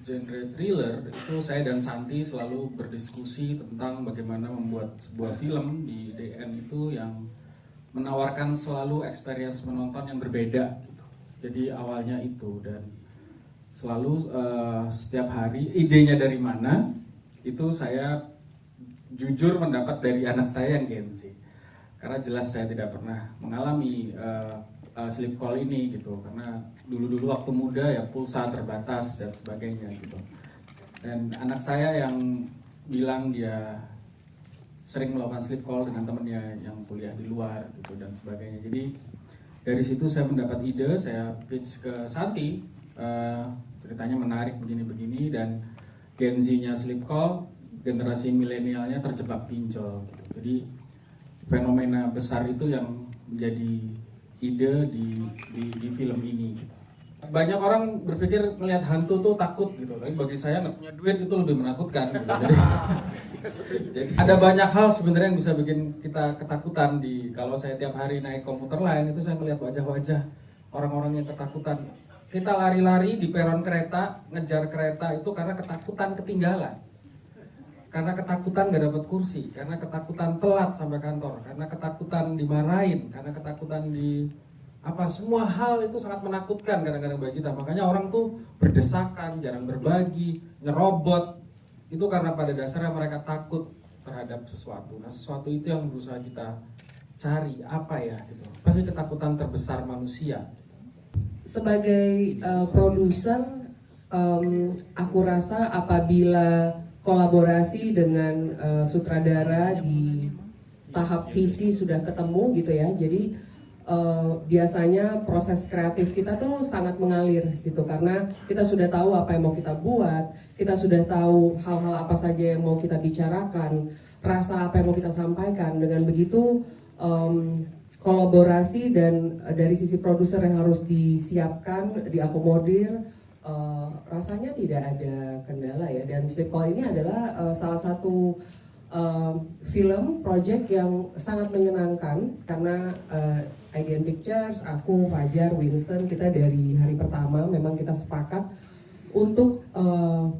genre thriller itu saya dan Santi selalu berdiskusi tentang bagaimana membuat sebuah film di DN itu yang menawarkan selalu experience menonton yang berbeda gitu. Jadi awalnya itu, dan selalu setiap hari idenya dari mana itu saya jujur mendapat dari anak saya yang Gen Z, karena jelas saya tidak pernah mengalami sleep call ini gitu, karena dulu waktu muda ya pulsa terbatas dan sebagainya gitu. Dan anak saya yang bilang dia sering melakukan sleep call dengan temennya yang kuliah di luar gitu dan sebagainya. Jadi dari situ saya mendapat ide, saya pitch ke Santi, ceritanya menarik begini-begini, dan Gen Z-nya sleep call, generasi milenialnya terjebak pinjol gitu. Jadi fenomena besar itu yang menjadi ide di film ini gitu. Banyak orang berpikir ngelihat hantu tuh takut gitu, tapi bagi saya nggak punya duit itu lebih menakutkan gitu. Jadi ada banyak hal sebenarnya yang bisa bikin kita ketakutan. Kalau saya tiap hari naik komuter lain itu saya melihat wajah-wajah orang-orang yang ketakutan. Kita lari-lari di peron kereta, ngejar kereta itu karena ketakutan ketinggalan, karena ketakutan gak dapat kursi, karena ketakutan telat sampai kantor, karena ketakutan dimarahin, karena ketakutan semua hal itu sangat menakutkan kadang-kadang bagi kita. Makanya orang tuh berdesakan, jarang berbagi, nyerobot, itu karena pada dasarnya mereka takut terhadap sesuatu. Nah, sesuatu itu yang berusaha kita cari, apa ya gitu. Pasti ketakutan terbesar manusia. Sebagai produser, aku rasa apabila kolaborasi dengan sutradara di tahap visi sudah ketemu gitu ya, jadi biasanya proses kreatif kita tuh sangat mengalir gitu, karena kita sudah tahu apa yang mau kita buat, kita sudah tahu hal-hal apa saja yang mau kita bicarakan, rasa apa yang mau kita sampaikan. Dengan begitu kolaborasi dan dari sisi produser yang harus disiapkan, diakomodir, rasanya tidak ada kendala ya. Dan Sleep Call ini adalah salah satu film project yang sangat menyenangkan, karena IDN Pictures, aku, Fajar, Winston, kita dari hari pertama memang kita sepakat untuk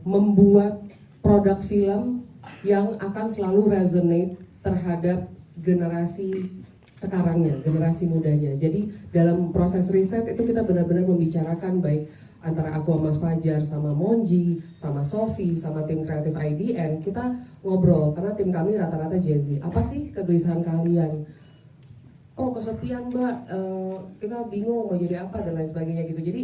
membuat produk film yang akan selalu resonate terhadap generasi sekarangnya, generasi mudanya. Jadi dalam proses riset itu kita benar-benar membicarakan, baik antara aku sama Mas Fajar, sama Monji, sama Sofi, sama tim kreatif IDN, kita ngobrol, karena tim kami rata-rata Gen Z. Apa sih kegelisahan kalian? Oh, kesepian mbak, kita bingung mau jadi apa dan lain sebagainya gitu. Jadi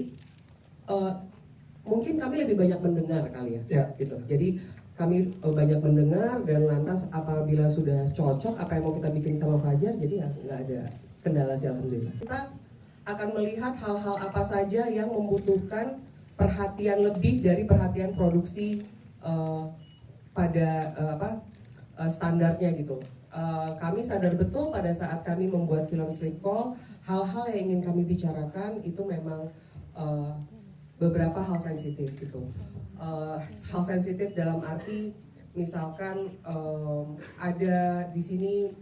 mungkin kami lebih banyak mendengar kali ya. Gitu. Jadi kami banyak mendengar, dan lantas apabila sudah cocok apa yang mau kita bikin sama Fajar, jadi ya nggak ada kendala sih, alhamdulillah. Kita akan melihat hal-hal apa saja yang membutuhkan perhatian lebih dari perhatian produksi pada standarnya gitu. Kami sadar betul pada saat kami membuat film Sleep Call, hal-hal yang ingin kami bicarakan itu memang beberapa hal sensitif gitu. Hal sensitif dalam arti misalkan ada di sini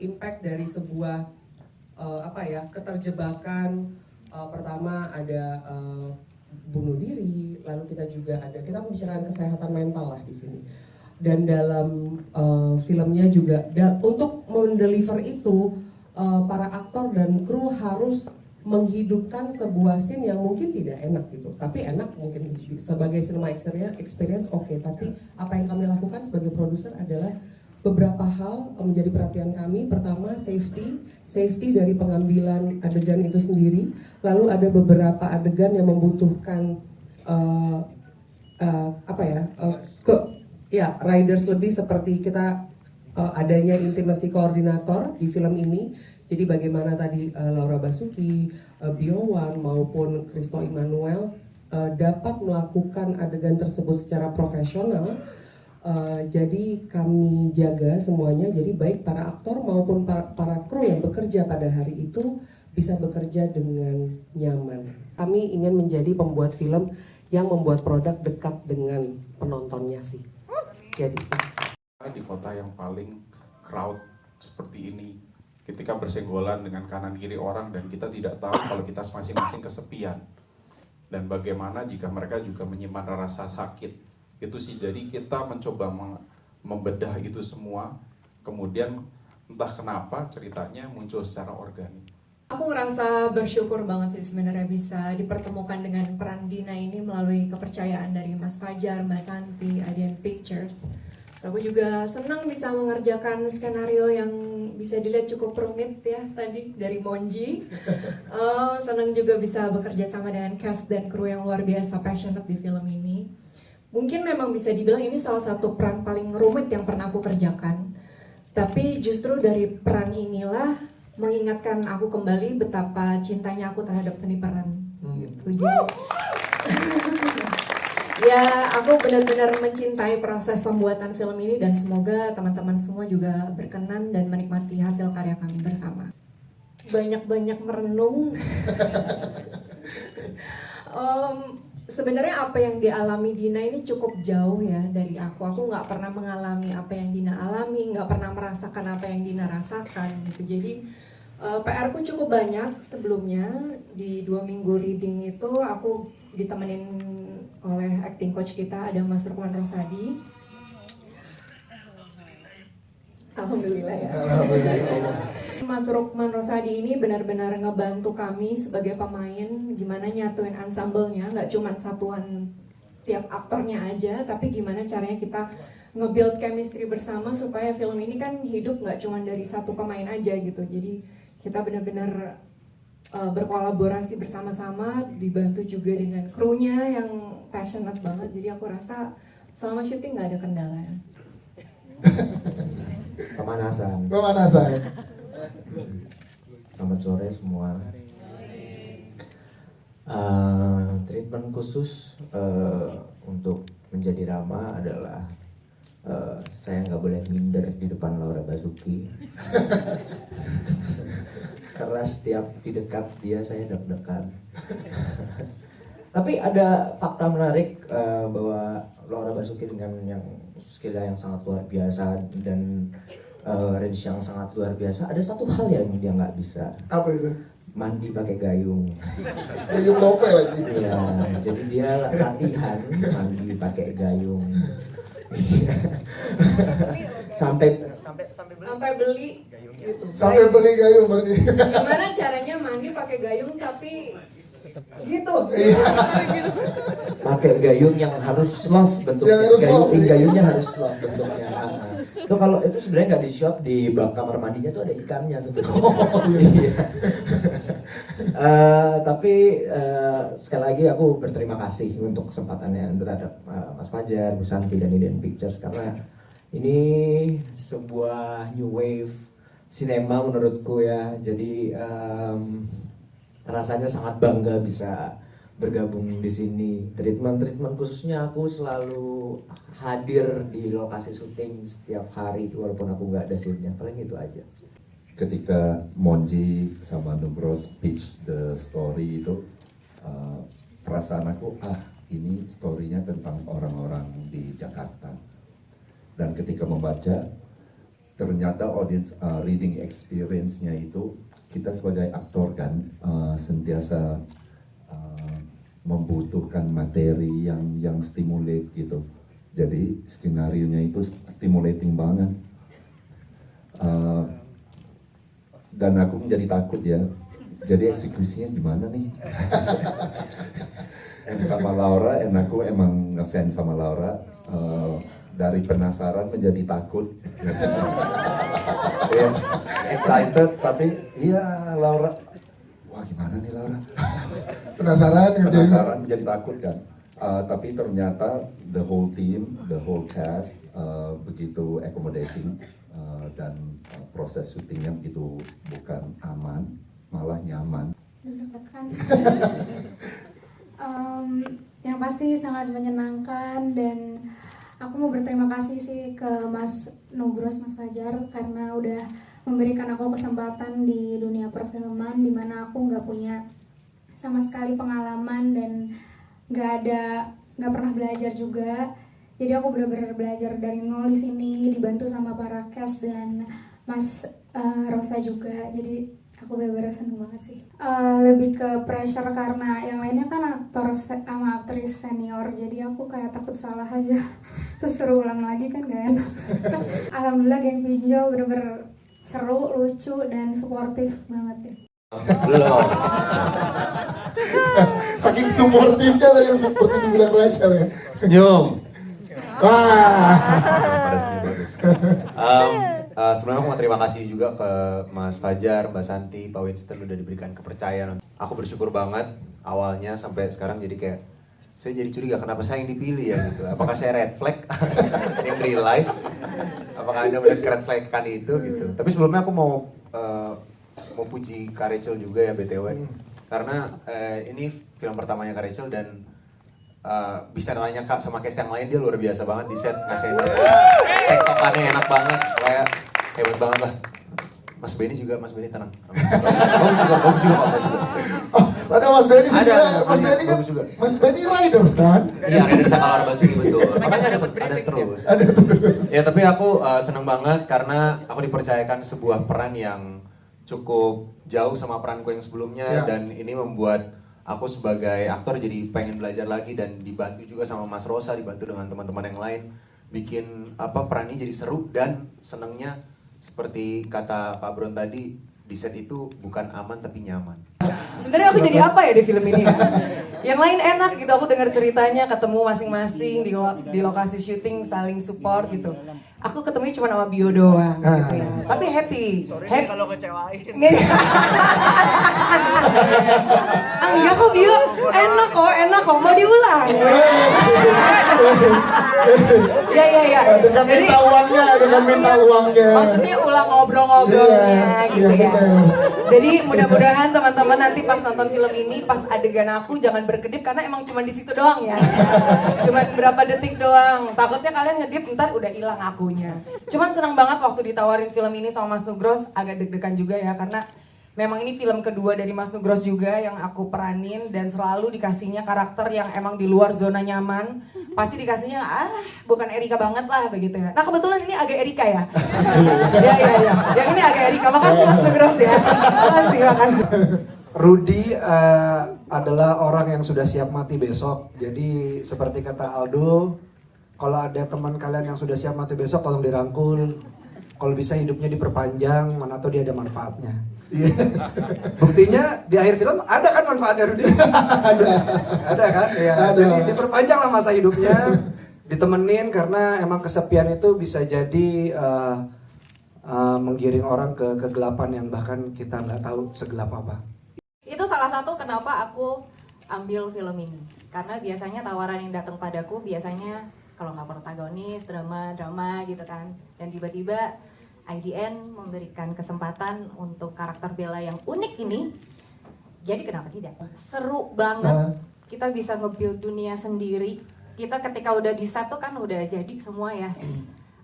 impact dari sebuah keterjebakan. Pertama ada bunuh diri, lalu kita membicarakan kesehatan mental lah di sini. Dan dalam filmnya juga untuk mendeliver itu, para aktor dan kru harus menghidupkan sebuah scene yang mungkin tidak enak gitu, tapi enak mungkin sebagai cinema experience oke. Tapi apa yang kami lakukan sebagai produser adalah beberapa hal menjadi perhatian kami. Pertama, safety dari pengambilan adegan itu sendiri. Lalu ada beberapa adegan yang membutuhkan riders lebih, seperti kita adanya intimacy koordinator di film ini. Jadi bagaimana tadi Laura Basuki, Biowan maupun Christo Immanuel dapat melakukan adegan tersebut secara profesional. Jadi kami jaga semuanya, jadi baik para aktor maupun para kru yang bekerja pada hari itu bisa bekerja dengan nyaman. Kami ingin menjadi pembuat film yang membuat produk dekat dengan penontonnya sih. Jadi di kota yang paling crowd seperti ini, ketika bersenggolan dengan kanan kiri orang dan kita tidak tahu kalau kita masing-masing kesepian, dan bagaimana jika mereka juga menyimpan rasa sakit. Itu sih, jadi kita mencoba membedah itu semua, kemudian entah kenapa ceritanya muncul secara organik. Aku merasa bersyukur banget sih sebenarnya bisa dipertemukan dengan peran Dina ini melalui kepercayaan dari Mas Fajar, Mbak Santi, Adian Pictures. So, aku juga senang bisa mengerjakan skenario yang bisa dilihat cukup rumit ya tadi dari Monji. Senang juga bisa bekerja sama dengan cast dan kru yang luar biasa passionate di film ini. Mungkin memang bisa dibilang ini salah satu peran paling rumit yang pernah aku kerjakan. Tapi justru dari peran inilah mengingatkan aku kembali betapa cintanya aku terhadap seni peran. Gitu. Ya, aku benar-benar mencintai proses pembuatan film ini dan semoga teman-teman semua juga berkenan dan menikmati hasil karya kami bersama. Banyak-banyak merenung. Sebenarnya apa yang dialami Dina ini cukup jauh ya dari aku. Aku nggak pernah mengalami apa yang Dina alami, nggak pernah merasakan apa yang Dina rasakan gitu. Jadi PR-ku cukup banyak sebelumnya. Di 2 minggu reading itu aku ditemenin oleh acting coach kita, ada Mas Rukman Rosadi. Alhamdulillah ya. Mas Rukman Rosadi ini benar-benar ngebantu kami sebagai pemain gimana nyatuin ensemble-nya, nggak cuma satuan tiap aktornya aja, tapi gimana caranya kita nge-build chemistry bersama supaya film ini kan hidup nggak cuma dari satu pemain aja gitu. Jadi kita benar-benar berkolaborasi bersama-sama, dibantu juga dengan krunya yang passionate banget. Jadi aku rasa selama syuting nggak ada kendala ya. Pemanasan. Selamat sore semua. Treatment khusus untuk menjadi Rama adalah saya nggak boleh minder di depan Laura Basuki. Karena setiap di dekat dia saya deg-degan. Tapi ada fakta menarik bahwa Laura Basuki dengan yang skillnya yang sangat luar biasa dan range yang sangat luar biasa, ada satu hal yang dia nggak bisa. Apa itu? Mandi pakai gayung. Gayung lope lagi. Iya, jadi dia latihan mandi pakai gayung. sampai beli gitu. Sampai beli gayung berarti. Gimana caranya mandi pakai gayung tapi gitu. pakai gayung yang harus slow bentuknya. Yang harus slow, iya. Gayungnya harus slow bentuknya. Itu kalau itu sebenarnya nggak di shot, di bak kamar mandinya tuh ada ikannya sebenarnya. Iya. Tapi sekali lagi aku berterima kasih untuk kesempatannya terhadap Mas Fajar, Bu Santi dan Adian Pictures, karena ini sebuah new wave sinema menurutku ya. Jadi rasanya sangat bangga bisa bergabung di sini. Treatment khususnya aku selalu hadir di lokasi syuting setiap hari walaupun aku nggak ada scene-nya. Paling itu aja. Ketika Monji sama Nugros pitch the story itu, perasaan aku, ini story-nya tentang orang-orang di Jakarta. Dan ketika membaca, ternyata audience reading experience-nya itu, kita sebagai aktor kan sentiasa membutuhkan materi yang stimulate gitu. Jadi skenario-nya itu stimulating banget. Dan aku menjadi takut ya. Jadi eksekusinya gimana nih? Sama Laura, aku emang ngefans sama Laura. Dari penasaran menjadi takut. Ya, excited tapi iya Laura. Wah gimana nih Laura? Penasaran menjadi takut kan. Tapi ternyata the whole team, the whole cast begitu accommodating dan proses syutingnya begitu bukan aman, malah nyaman. Yang pasti sangat menyenangkan, dan aku mau berterima kasih sih ke Mas Nugros, Mas Fajar, karena udah memberikan aku kesempatan di dunia perfilman di mana aku nggak punya sama sekali pengalaman dan nggak pernah belajar juga. Jadi aku benar-benar belajar dari nol di sini, dibantu sama para cast dan Mas Rosa juga. Jadi Aku bener-bener seneng banget sih. Lebih ke pressure karena yang lainnya kan aktor sama aktris senior, jadi aku kayak takut salah aja. Terus suruh ulang lagi kan gak enak. Alhamdulillah geng Pinjol bener-bener seru, lucu, dan suportif banget ya. Belum. Saking suportifnya tadi yang seperti dibilang Rachel ya. Senyum. Wah. Pada senyum bagus. Sebelumnya aku mau terima kasih juga ke Mas Fajar, Mbak Santi, Pak Winston udah diberikan kepercayaan. Aku bersyukur banget awalnya sampai sekarang jadi kayak saya jadi curiga kenapa saya yang dipilih ya gitu. Apakah saya red flag in real life? Apakah Anda melihat red flag kan itu gitu. Tapi sebelumnya aku mau puji Kak Rachel juga ya BTW. Karena ini film pertamanya Kak Rachel dan bisa nanya Kak sama case yang lain dia luar biasa banget di set ngasih tektokannya enak banget kayak hebat banget lah. Mas Benny tenang. Bagus juga Pak. Oh, ada Mas Benny sih. Ada, Mas Benny kan. bagus juga. Mas Benny Riders kan? Iya, Riders Sakalar Basuki betul. Makanya ada terus. Ada terus. Ya tapi aku seneng banget karena aku dipercayakan sebuah peran yang cukup jauh sama peranku yang sebelumnya dan ini membuat aku sebagai aktor jadi pengen belajar lagi dan dibantu juga sama Mas Rosa, dibantu dengan teman-teman yang lain bikin peran ini jadi seru dan senengnya seperti kata Pak Bron tadi di set itu bukan aman tapi nyaman. Sebenarnya aku jadi apa ya di film ini ya? Yang lain enak gitu, aku dengar ceritanya, ketemu masing-masing di lokasi syuting, saling support gitu. Aku ketemunya cuma sama Bio doang gitu ya. Tapi happy. Happy kalau kecewain. Enggak kok Bio, enak kok, mau diulang. Ya. Dengan minta uangnya, dengan minta uangnya. Maksudnya ulang ngobrol-ngobrolnya gitu ya. Jadi mudah-mudahan teman-teman nanti pas nonton film ini, pas adegan aku jangan berkedip karena emang cuma di situ doang ya. Cuma berapa detik doang. Takutnya kalian ngedip ntar udah hilang akunya. Cuman senang banget waktu ditawarin film ini sama Mas Nugros, agak deg-degan juga ya karena memang ini film kedua dari Mas Nugros juga yang aku peranin dan selalu dikasihnya karakter yang emang di luar zona nyaman. Pasti dikasihnya bukan Erika banget lah begitu ya. Nah kebetulan ini agak Erika ya. Ya. Yang ini agak Erika. Makasih Mas Nugros ya. Makasih. Rudy adalah orang yang sudah siap mati besok. Jadi seperti kata Aldo, kalau ada teman kalian yang sudah siap mati besok tolong dirangkul. Kalau bisa hidupnya diperpanjang, mana tahu dia ada manfaatnya. Yes. Buktinya di akhir film ada kan manfaatnya Rudy? Ada kan? Ya. Ada. Jadi diperpanjang lah masa hidupnya, ditemenin karena emang kesepian itu bisa jadi menggiring orang ke kegelapan yang bahkan kita nggak tahu segelap apa. Itu salah satu kenapa aku ambil film ini. Karena biasanya tawaran yang datang padaku biasanya kalau nggak protagonis, drama gitu kan. Dan tiba-tiba IDN memberikan kesempatan untuk karakter Bella yang unik ini. Jadi kenapa tidak? Seru banget. Kita bisa nge-build dunia sendiri. Kita ketika udah di set tuh kan udah jadi semua ya.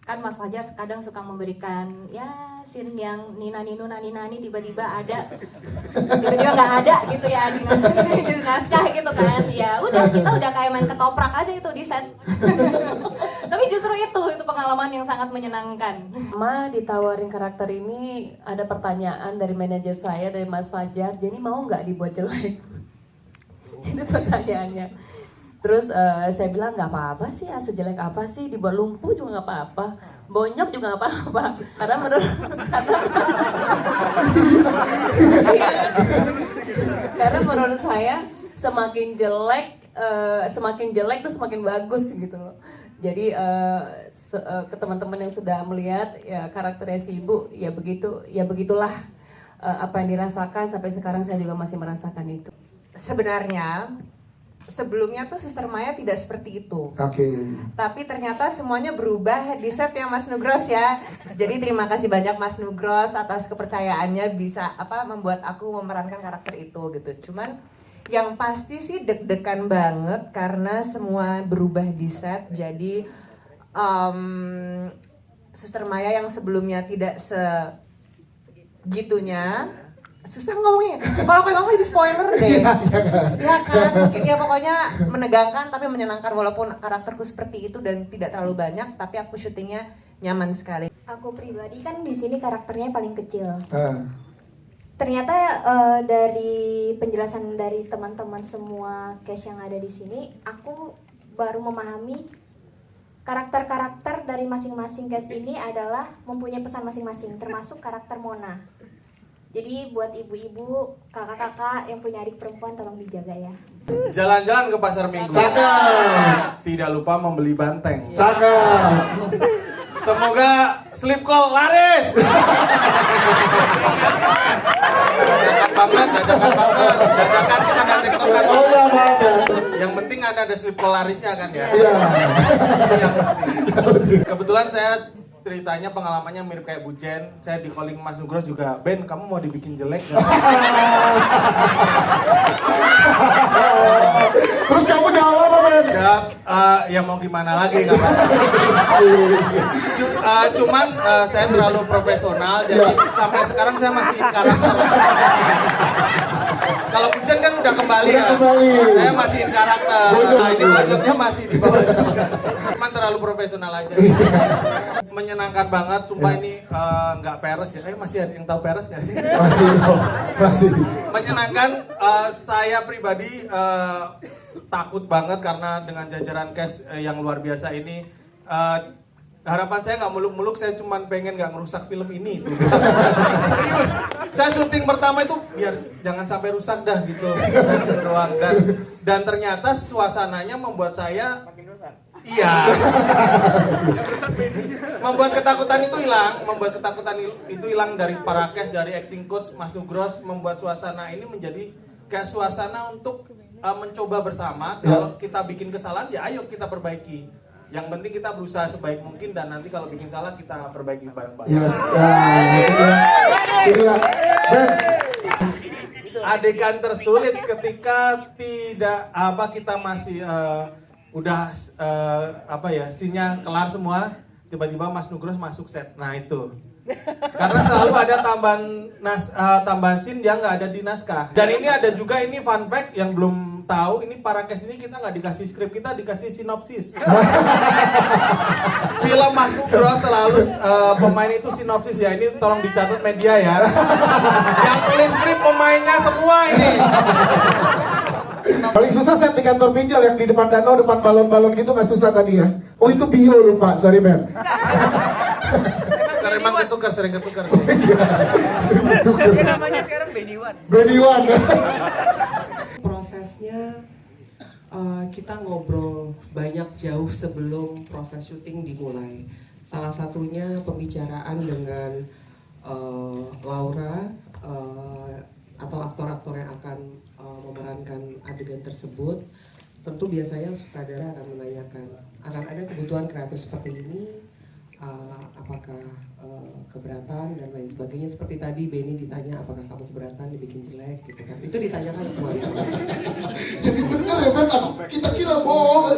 Kan Mas Fajar kadang suka memberikan ya scene yang nani tiba-tiba ada, tiba-tiba nggak ada gitu ya di naskah gitu kan. Ya udah kita udah kayak main ketoprak aja itu di set. Tapi justru itu pengalaman yang sangat menyenangkan. Ditawarin karakter ini ada pertanyaan dari manajer saya, dari Mas Fajar, jadi mau nggak dibuat jelek? Itu pertanyaannya. Terus saya bilang nggak apa-apa sih, sejelek apa sih, dibuat lumpuh juga nggak apa-apa, bonyok juga nggak apa-apa, karena menurut saya semakin jelek tuh semakin bagus gitu loh. Jadi ke teman-teman yang sudah melihat ya karakternya si ibu ya begitulah apa yang dirasakan sampai sekarang saya juga masih merasakan itu. Sebenarnya sebelumnya tuh Suster Maya tidak seperti itu. Tapi ternyata semuanya berubah di set ya Mas Nugros ya. Jadi terima kasih banyak Mas Nugros atas kepercayaannya bisa membuat aku memerankan karakter itu gitu. Cuman yang pasti sih deg-degan banget karena semua berubah di set. Jadi Suster Maya yang sebelumnya tidak segitunya. Susah ngomongnya, kalau aku ngomong jadi spoiler deh. Ya kan, mungkin ya pokoknya menegangkan tapi menyenangkan walaupun karakterku seperti itu dan tidak terlalu banyak, tapi aku syutingnya nyaman sekali. Aku pribadi kan di sini karakternya paling kecil. Ternyata dari penjelasan dari teman-teman semua cast yang ada di sini, aku baru memahami karakter-karakter dari masing-masing cast ini adalah mempunyai pesan masing-masing, termasuk karakter Mona. Jadi buat ibu-ibu, kakak-kakak yang punya adik perempuan tolong dijaga ya. Jalan-jalan ke pasar minggu. Cakep. Tidak lupa membeli banteng. Cakep. Semoga slip call laris. Dadakan banget. Dadakan kita kan tiktokan. Yang penting ada slip call larisnya kan ya. Iya. Kebetulan saya ceritanya pengalamannya mirip kayak Bujen. Saya di calling Mas Nugros juga, Ben kamu mau dibikin jelek gak? Terus kamu jawab apa, Ben? Ya mau gimana lagi kan? Cuman saya terlalu profesional, jadi sampai sekarang saya masih in karakter. Kalau Bujen kan udah kembali kan? Saya masih in karakter. Nah ini lanjutnya masih di bawah. Cuman terlalu profesional aja. Menyenangkan banget, sumpah ini nggak peres ya. Masih ada yang tahu peres nggak sih? Masih. Menyenangkan, saya pribadi takut banget karena dengan jajaran cast yang luar biasa ini. Harapan saya nggak muluk-muluk, saya cuma pengen nggak ngerusak film ini. Serius, saya syuting pertama itu biar jangan sampai rusak dah gitu. Doang. Dan ternyata suasananya membuat saya iya. Membuat ketakutan itu hilang dari para cast, dari acting coach Mas Nugros, membuat suasana ini menjadi kayak suasana untuk mencoba bersama. Kalau kita bikin kesalahan ya ayo kita perbaiki. Yang penting kita berusaha sebaik mungkin dan nanti kalau bikin salah kita perbaiki bareng-bareng. Yes. Adegan tersulit ketika kita masih scene-nya kelar semua, tiba-tiba Mas Nugros masuk set. Nah itu. Karena selalu ada tambahan scene yang nggak ada di naskah. Dan ini ada juga fun fact yang belum tahu, ini para cast ini kita nggak dikasih skrip, kita dikasih sinopsis. Film Mas Nugros selalu pemain itu sinopsis ya, ini tolong dicatat media ya. Yang tulis skrip pemainnya semua ini. Paling susah set di kantor pinjol yang di depan danau, depan balon-balon gitu nggak susah tadi ya? Oh itu bio lupa, sorry Ben. Emang sering ketukar. Namanya sekarang Beniwan. Prosesnya kita ngobrol banyak jauh sebelum proses syuting dimulai. Salah satunya pembicaraan dengan Laura atau aktor-aktor yang akan memerankan adegan tersebut. Tentu biasanya sutradara akan menanyakan, akan ada kebutuhan kreatif seperti ini, apakah keberatan dan lain sebagainya. Seperti tadi Benny ditanya apakah kamu keberatan dibikin jelek gitu kan, itu ditanyakan semuanya. Jadi bener ya Ben, kita kira bohong.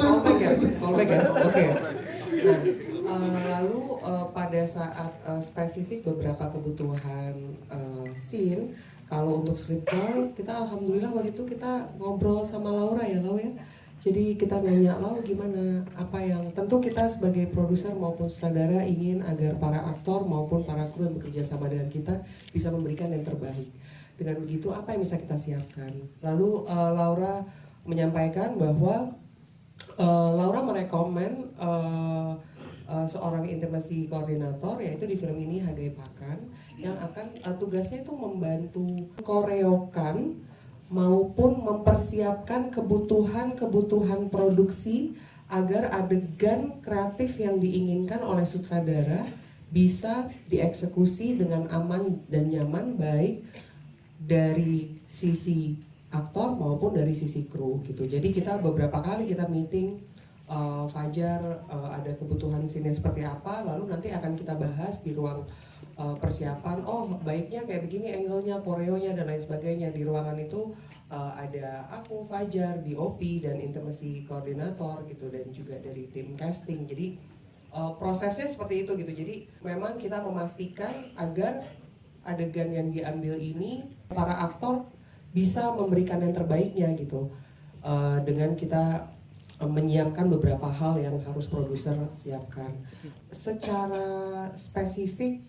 Callback ya, oke. Nah, lalu pada saat spesifik beberapa kebutuhan scene, kalau untuk script call, kita alhamdulillah waktu itu kita ngobrol sama Laura ya, Lau ya. Jadi kita nanya, Lau gimana, apa yang tentu kita sebagai produser maupun sutradara ingin agar para aktor maupun para kru yang bekerja sama dengan kita bisa memberikan yang terbaik. Dengan begitu apa yang bisa kita siapkan? Lalu Laura menyampaikan bahwa Laura merekomen seorang intimacy koordinator, yaitu di film ini Hagai Pakan, yang akan tugasnya itu membantu koreokan maupun mempersiapkan kebutuhan produksi agar adegan kreatif yang diinginkan oleh sutradara bisa dieksekusi dengan aman dan nyaman, baik dari sisi aktor maupun dari sisi kru gitu. Jadi kita beberapa kali kita meeting, Fajar ada kebutuhan scene seperti apa, lalu nanti akan kita bahas di ruang persiapan. Oh baiknya kayak begini angle-nya, koreonya dan lain sebagainya. Di ruangan itu ada aku, Fajar, DOP dan intimacy koordinator gitu, dan juga dari tim casting. Jadi prosesnya seperti itu gitu. Jadi memang kita memastikan agar adegan yang diambil ini para aktor bisa memberikan yang terbaiknya gitu, dengan kita menyiapkan beberapa hal yang harus produser siapkan. Secara spesifik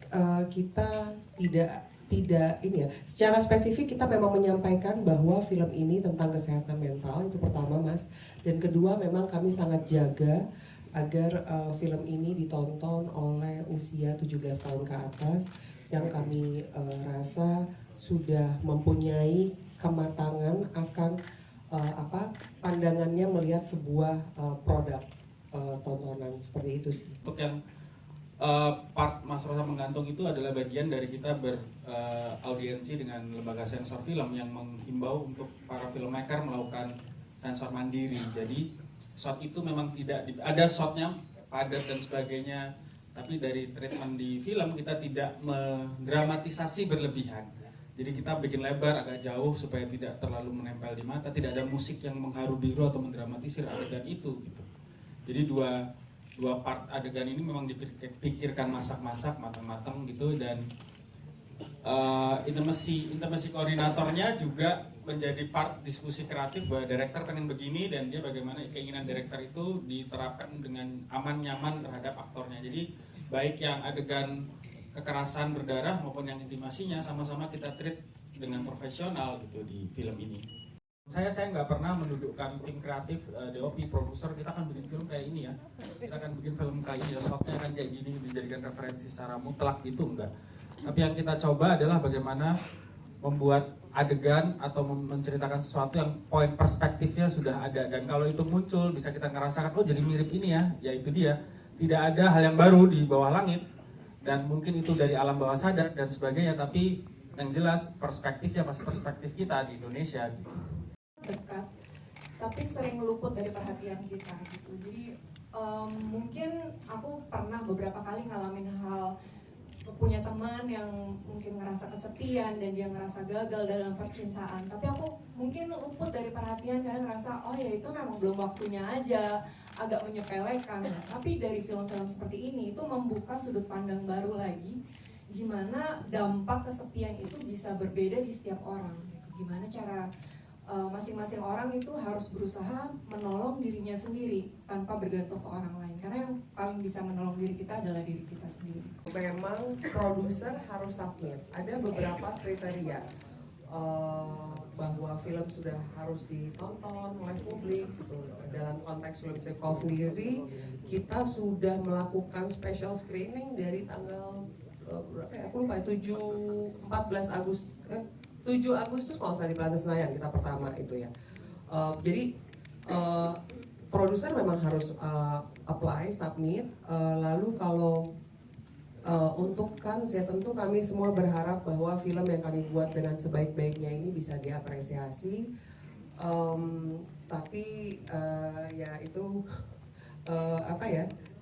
kita tidak tidak ini ya, secara spesifik kita memang menyampaikan bahwa film ini tentang kesehatan mental, itu pertama Mas, dan kedua memang kami sangat jaga agar film ini ditonton oleh usia 17 tahun ke atas yang kami rasa sudah mempunyai kematangan akan pandangannya melihat sebuah produk tontonan seperti itu sih. Untuk yang part masa-masa menggantung itu adalah bagian dari kita beraudiensi dengan lembaga sensor film yang menghimbau untuk para filmmaker melakukan sensor mandiri. Jadi shot itu memang tidak ada shotnya padat dan sebagainya, tapi dari treatment di film kita tidak mendramatisasi berlebihan. Jadi kita bikin lebar agak jauh supaya tidak terlalu menempel di mata, tidak ada musik yang mengharu biru atau mendramatisir adegan itu gitu. Jadi dua part adegan ini memang dipikirkan masak-masak, matang-matang gitu, dan intimasi koordinatornya juga menjadi part diskusi kreatif bahwa director pengen begini dan dia bagaimana keinginan director itu diterapkan dengan aman nyaman terhadap aktornya. Jadi baik yang adegan kekerasan berdarah maupun yang intimasinya sama-sama kita treat dengan profesional gitu di film ini. Saya nggak pernah mendudukkan tim kreatif, DOP, produser, kita akan bikin film kayak ini ya. Kita akan bikin film kayak ini, shotnya akan kayak gini, dijadikan referensi secara mutlak gitu, enggak. Tapi yang kita coba adalah bagaimana membuat adegan atau menceritakan sesuatu yang poin perspektifnya sudah ada. Dan kalau itu muncul, bisa kita ngerasakan, oh jadi mirip ini ya itu dia. Tidak ada hal yang baru di bawah langit. Dan mungkin itu dari alam bawah sadar dan sebagainya, tapi yang jelas perspektifnya masih perspektif kita di Indonesia gitu. Dekat, tapi sering luput dari perhatian kita gitu. Jadi mungkin aku pernah beberapa kali ngalamin hal, punya teman yang mungkin ngerasa kesepian dan dia ngerasa gagal dalam percintaan, tapi aku mungkin luput dari perhatian karena ngerasa oh ya itu memang belum waktunya aja, agak menyepelekan. Tapi dari film-film seperti ini itu membuka sudut pandang baru lagi, gimana dampak kesepian itu bisa berbeda di setiap orang gitu. Gimana cara masing-masing orang itu harus berusaha menolong dirinya sendiri tanpa bergantung ke orang lain, karena yang paling bisa menolong diri kita adalah diri kita sendiri. Memang produser harus submit, ada beberapa kriteria bahwa film sudah harus ditonton oleh publik gitu. Dalam konteks film Circle sendiri kita sudah melakukan special screening dari tanggal berapa ya, aku lupa, 7 Agustus kalau saya di Plaza Senayan kita pertama itu ya. Jadi produser memang harus apply, submit. Lalu kalau untuk kan ya tentu kami semua berharap bahwa film yang kami buat dengan sebaik-baiknya ini bisa diapresiasi. Tapi ya itu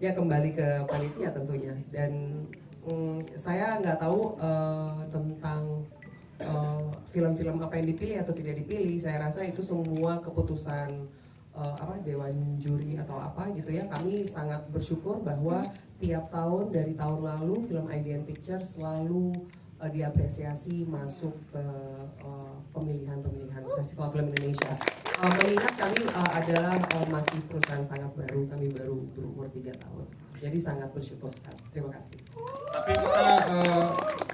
ya kembali ke panitia tentunya. Dan saya nggak tahu tentang film-film apa yang dipilih atau tidak dipilih. Saya rasa itu semua keputusan dewan juri atau apa gitu ya. Kami sangat bersyukur bahwa tiap tahun dari tahun lalu film IDN Pictures selalu diapresiasi masuk ke pemilihan Festival Film Indonesia. Mengingat kami adalah masih perusahaan sangat baru, kami baru berumur 3 tahun. Jadi sangat bersyukur sekali. Terima kasih. Tapi kita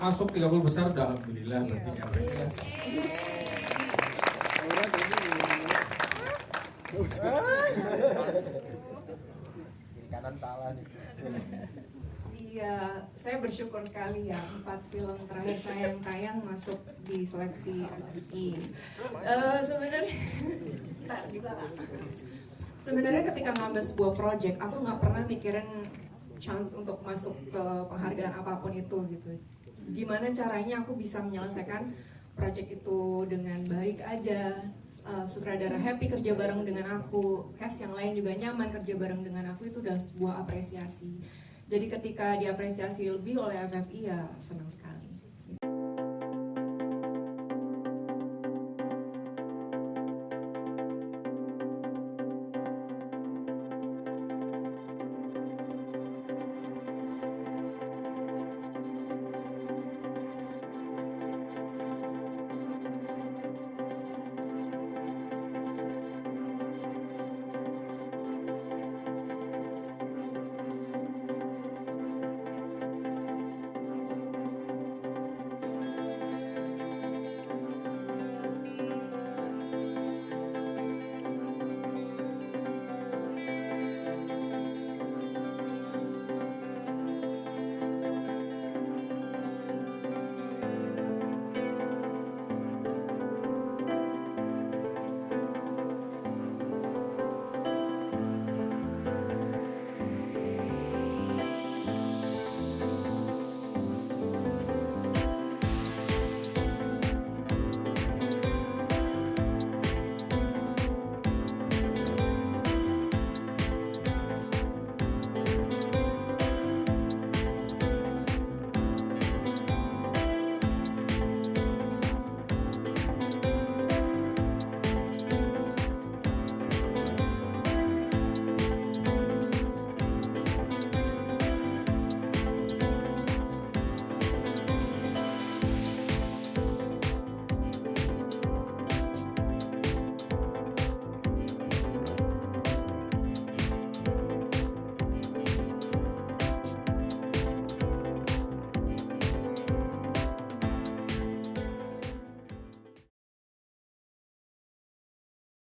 masuk 30 besar udah alhamdulillah berarti diapresiasi. Kiri kanan salah nih. Iya, saya bersyukur sekali ya 4 film terakhir saya yang tayang masuk di seleksi RRI. Sebenarnya ketika ngambil sebuah project, aku nggak pernah mikirin chance untuk masuk ke penghargaan apapun itu gitu. Gimana caranya aku bisa menyelesaikan project itu dengan baik aja, sutradara happy kerja bareng dengan aku, cast yang lain juga nyaman kerja bareng dengan aku, itu udah sebuah apresiasi. Jadi ketika diapresiasi lebih oleh FFI ya senang sekali.